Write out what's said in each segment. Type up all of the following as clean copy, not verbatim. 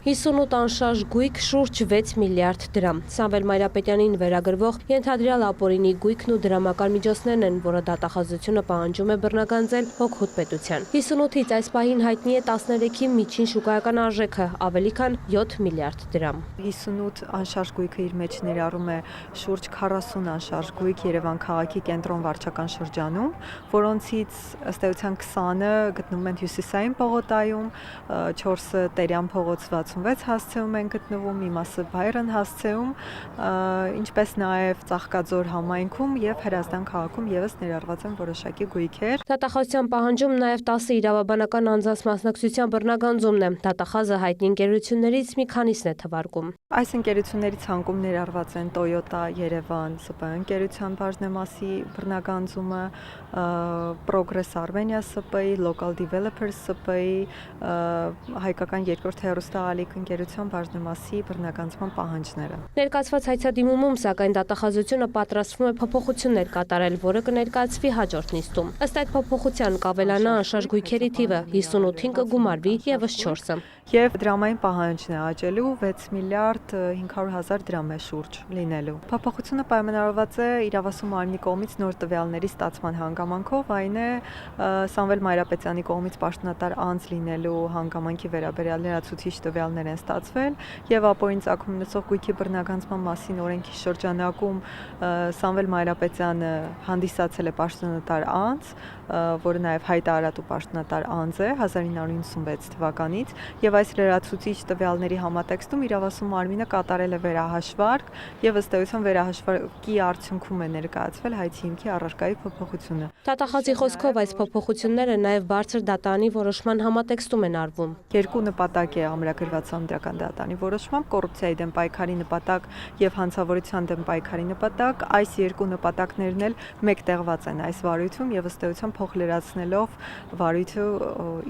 58 անշարժ գույք շուրջ 6 միլիարդ դրամ։ Սամվել Մայրապետյանին վերագրվող ենթադրյալ ապօրինի գույքն ու դրամական միջոցներն են, որը դատախազությունը պահանջում է բռնագանձել Հոգհոտ պետության։ 58-ից այս պահին հայտնի է 13-ի միջին շուկայական արժեքը, ավելի քան 7 միլիարդ դրամ։ 58 անշարժ գույքը իր մեջ ներառում է շուրջ 40 անշարժ գույք Երևան քաղաքի կենտրոն վարչական շրջանում, որոնցից ըստ էության 20-ը գտնվում են Հյուսիսային պողոտայում, 4-ը Տերյան փողոց 66 հասցեում են գտնվում, մի մասը Բայրն հասցեում, ինչպես նաև Ծաղկաձոր համայնքում եւ Հրազդան քաղաքում եւս ներառված են որոշակի գույքեր։ Դատախազության պահանջում նաև 10 իրավաբանական անձանց մասնակցության բռնագանձումն է։ Դատախազը հայտնի ընկերություններից մի քանիսն է թվարկում։ Այս ընկերությունների ցանկում ներառված են Toyota Երևան ՍՊ ընկերության բաժնեմասի բռնագանձումը, Progress Armenia ՍՊ-ի, Local Developers ՍՊ-ի, հայկական երկրորդ հեռուստաալիք ընկերության բաժնեմասի բռնագանձման պահանջները։ Ներկայացված հայցադիմումում, սակայն դատախազությունը պատրաստվում է փոփոխություններ կատարել, որը կներկայացվի հաջորդ նիստում։ Ըստ այդ փոփոխության կավելանա անշարժ գույքերի թիվը, 58-ին կգումարվի եւս 4-ը։ Եվ դրամային պահանջն է աճելու 6 միլիարդ 500 հազար դրամ է շուրջ լինելու։ Փոփոխությունը պայմանավորված է իրավասու մարմնի կողմից նոր տվյալների ստացման հանգամանքով, այն է Սամվել Մայրապետյանի կողմից պաշտոնատար անձ լինելու հանգամանքի վերաբերյալ լրացուցիչ տվյալներ են ստացվել եւ ապօրին ծագում ունեցող գույքի բռնագանձման մասին օրենքի շրջանակում Սամվել Մայրապետյանը հանդիսացել է պաշտոնատար անձ, որը նաև հայտարարատու պաշտոնատար անձ է 1996 թվականից եւ այս լրացուցիչ տվյալների համատեքստում իրավասու մարմինը կատարել է վերահաշվարկ եւ ըստ էության վերահաշվարկի արդյունքում է ներկայացվել հայցի հիմքի առարկայի փոփոխությունը։ Դատախազի խոսքով այս փոփոխությունները նաև բարձր դատանի որոշման համատեքստում են արվում։ Երկու նպատակ է ամրագրված Սահմանադրական դատանի որոշմամբ՝ կոռուպցիայի դեմ պայքարի նպատակ եւ հանցավորության դեմ պայքարի նպատակ։ Այս երկու նպատակներն էլ մեկտեղված են այս վարույթում եւ ըստ էության փոխլրացնելով վարույթը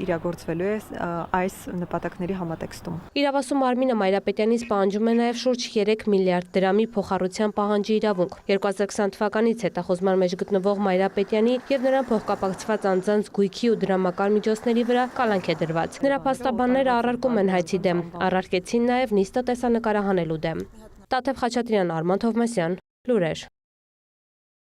իրագործվելու է այս նպատակների համատեքստում։ Իրավասու մարմինը Մայրապետյանից պահանջում է նաև շուրջ 3 միլիարդ դրամի փոխառության պահանջի իրավունք։ 2020 թվականից հետախուզման մեջ գտնվող Մայրապետյանի եւ նրան փոխկապակցված անձանց գույքի ու դրամական միջոցների վրա կալանք է դրված։ Նրա փաստաբանները առարկում են հայցի դեմ, առարկեցին նաև նիստը տեսանկարահանելու դեմ։ Տաթև Խաչատրյան, Արման Թովմասյան, լուրեր։